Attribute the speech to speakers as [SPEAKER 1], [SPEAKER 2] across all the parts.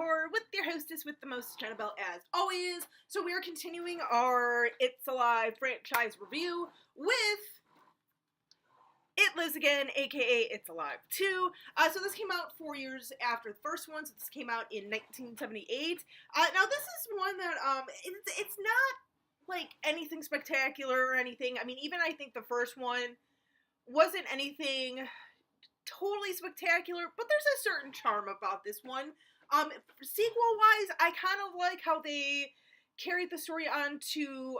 [SPEAKER 1] Horror with your hostess with the most, Annabelle, as always. So we are continuing our It's Alive franchise review with It Lives Again, aka It's Alive 2. So this came out 4 years after the first one, so this came out in 1978. Now this is one that, it's not, like, anything spectacular or anything. I mean, even I think the first one wasn't anything totally spectacular, but there's a certain charm about this one. Sequel-wise, I kind of like how they carried the story on to,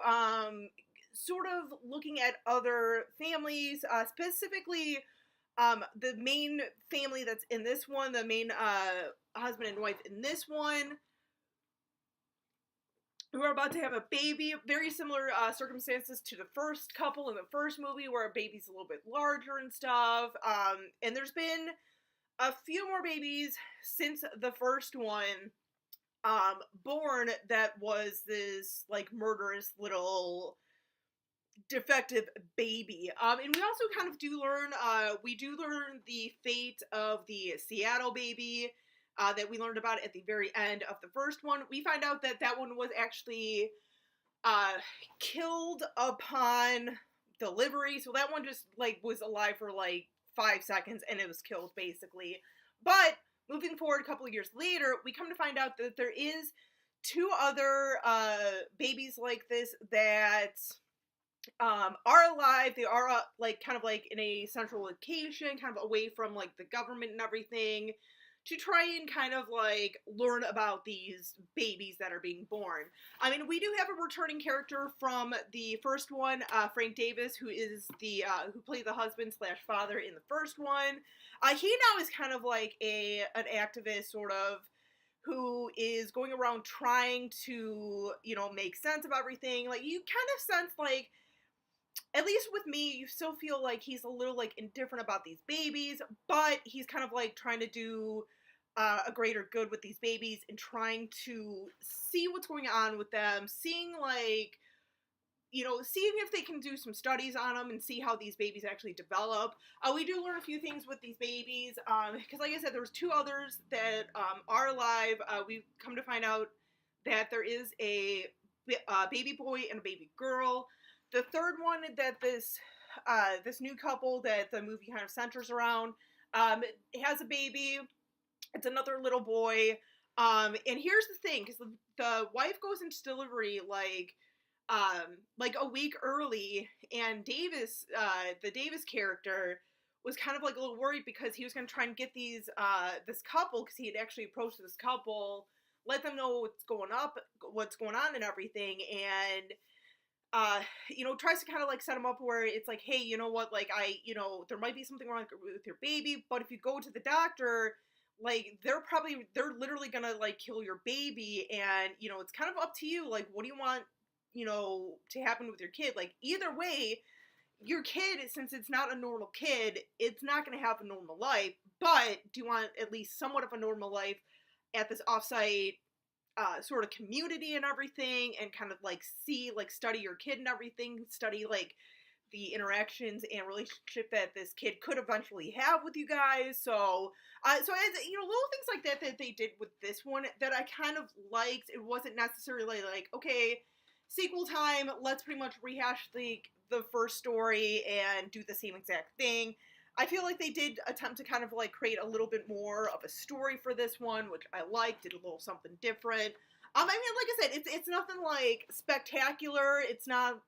[SPEAKER 1] sort of looking at other families, specifically, the main family that's in this one, the main, husband and wife in this one, who are about to have a baby. Very similar circumstances to the first couple in the first movie, where a baby's a little bit larger and stuff. And there's been a few more babies since the first one born that was this, like, murderous little defective baby. And we also kind of do learn, the fate of the Seattle baby, that we learned about at the very end of the first one. We find out that that one was actually killed upon delivery, so that one just, like, was alive for, like, 5 seconds, and it was killed, basically. But, moving forward a couple of years later, we come to find out that there is 2 other babies like this that are alive. They are, like, kind of, like, in a central location, kind of away from, like, the government and everything, to try and kind of, like, learn about these babies that are being born. I mean, we do have a returning character from the first one, Frank Davis, who is the, who played the husband slash father in the first one. He now is kind of like an activist, sort of, who is going around trying to, you know, make sense of everything. Like, you kind of sense, like, at least with me, you still feel like he's a little, like, indifferent about these babies, but he's kind of, like, trying to do a greater good with these babies and trying to see what's going on with them, seeing, like, you know, seeing if they can do some studies on them and see how these babies actually develop. We do learn a few things with these babies, because, like I said, there's 2 others that are alive. We've come to find out that there is a baby boy and a baby girl. The third one that this new couple that the movie kind of centers around has a baby. It's another little boy. And here's the thing, because the wife goes into delivery, like a week early, and Davis, the Davis character, was kind of, like, a little worried because he was going to try and get these, this couple, because he had actually approached this couple, let them know what's going on and everything, and you know, tries to kind of, like, set them up where it's like, hey, you know what, like, there might be something wrong with your baby, but if you go to the doctor, like, they're literally gonna, like, kill your baby, and, you know, it's kind of up to you, like, what do you want, you know, to happen with your kid? Like, either way, your kid, since it's not a normal kid, it's not gonna have a normal life, but do you want at least somewhat of a normal life at this offsite sort of community and everything, and kind of, like, study your kid and everything, study, like, the interactions and relationship that this kid could eventually have with you guys. So as, you know, little things like that they did with this one that I kind of liked. It wasn't necessarily like, okay, sequel time, let's pretty much rehash the first story and do the same exact thing. I feel like they did attempt to kind of, like, create a little bit more of a story for this one, which I liked. Did a little something different. I mean, like I said, it's nothing, like, spectacular. It's not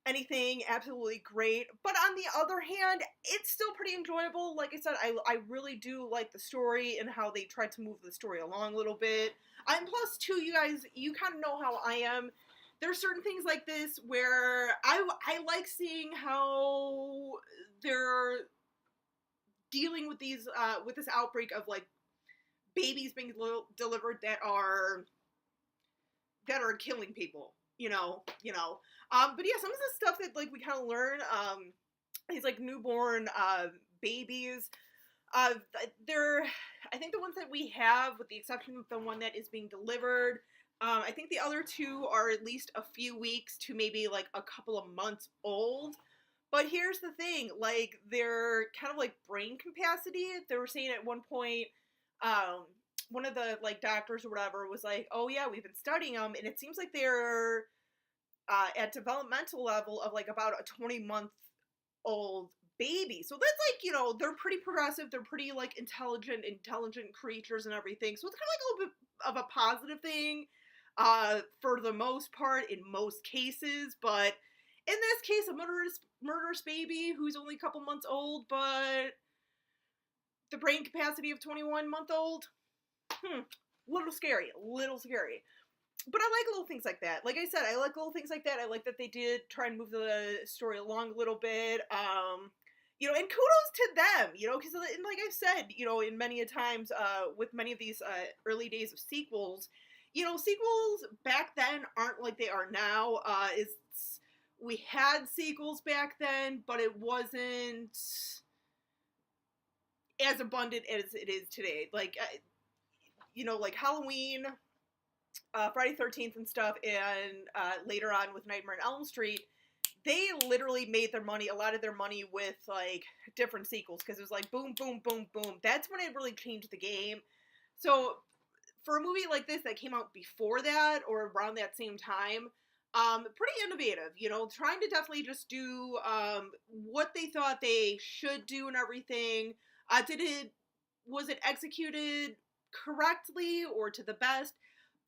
[SPEAKER 1] anything absolutely great, but on the other hand, it's still pretty enjoyable. Like I said, I really do like the story and how they tried to move the story along a little bit. And plus, too, you guys, you kind of know how I am. There are certain things like this where I like seeing how they're dealing with these with this outbreak of, like, babies being delivered that are killing people. You know. But yeah, some of the stuff that, like, we kind of learn, these, like, newborn babies, I think the ones that we have, with the exception of the one that is being delivered, I think the other 2 are at least a few weeks to maybe, like, a couple of months old. But here's the thing, like, their kind of, like, brain capacity, they were saying at one point, one of the like doctors or whatever was like, oh yeah, we've been studying them, and it seems like they're at developmental level of like about a 20-month-old baby. So that's like, they're pretty progressive. They're pretty like intelligent creatures and everything. So it's kind of like a little bit of a positive thing for the most part in most cases. But in this case, a murderous baby who's only a couple months old, but the brain capacity of 21-month-old, little scary, but I like little things like that. Like I said, I like little things like that. I like that they did try and move the story along a little bit. And kudos to them, because like I've said, in many a times, with many of these early days of sequels, sequels back then aren't like they are now. We had sequels back then, but it wasn't as abundant as it is today. Like, like Halloween, Friday 13th and stuff, and later on with Nightmare on Elm Street, they literally made a lot of their money with like different sequels, because it was like boom, boom, boom, boom. That's when it really changed the game. So for a movie like this that came out before that or around that same time, pretty innovative, trying to definitely just do what they thought they should do and everything. Was it executed correctly or to the best?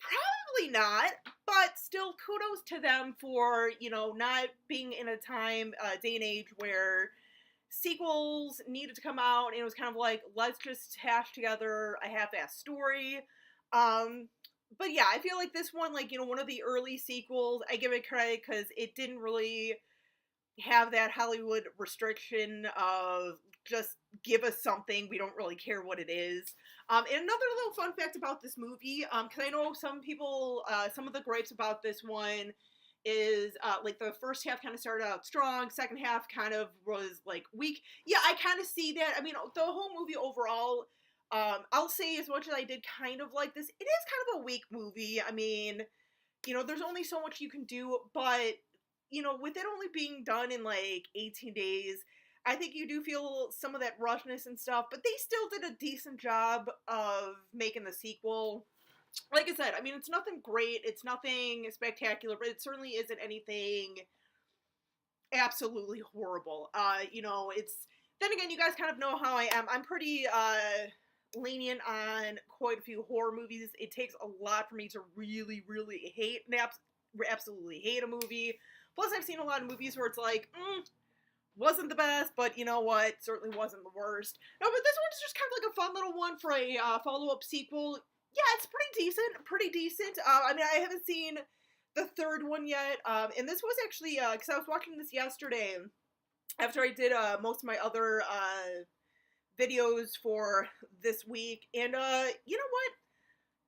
[SPEAKER 1] Probably not, but still kudos to them for, not being in a day and age where sequels needed to come out, and it was kind of like, let's just hash together a half-assed story. But yeah, I feel like this one, like, one of the early sequels, I give it credit because it didn't really have that Hollywood restriction of just give us something, we don't really care what it is. And another little fun fact about this movie, because I know some people, some of the gripes about this one is, like, the first half kind of started out strong, second half kind of was, like, weak. Yeah, I kind of see that. I mean, the whole movie overall, I'll say as much as I did kind of like this, it is kind of a weak movie. I mean, there's only so much you can do, but, with it only being done in, like, 18 days, I think you do feel some of that rushness and stuff, but they still did a decent job of making the sequel. Like I said, I mean, it's nothing great, it's nothing spectacular, but it certainly isn't anything absolutely horrible. Then again, you guys kind of know how I am. I'm pretty, lenient on quite a few horror movies. It takes a lot for me to really, really absolutely hate a movie. Plus, I've seen a lot of movies where it's like, wasn't the best, but you know what? Certainly wasn't the worst. No, but this one's just kind of like a fun little one for a follow-up sequel. Yeah, it's pretty decent. I mean, I haven't seen the third one yet, and this was actually, because I was watching this yesterday, after I did most of my other videos for this week, and you know what?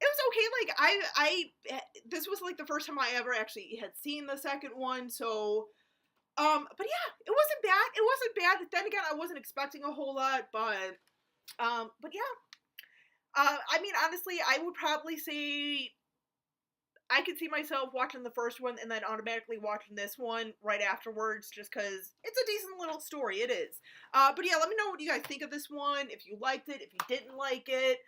[SPEAKER 1] It was okay. Like, this was like the first time I ever actually had seen the second one, so... but yeah, it wasn't bad. It wasn't bad. Then again, I wasn't expecting a whole lot, but yeah. I mean, honestly, I would probably say I could see myself watching the first one and then automatically watching this one right afterwards, just because it's a decent little story. It is. But yeah, let me know what you guys think of this one, if you liked it, if you didn't like it.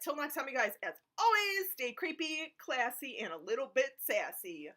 [SPEAKER 1] Till next time, you guys, as always, stay creepy, classy, and a little bit sassy.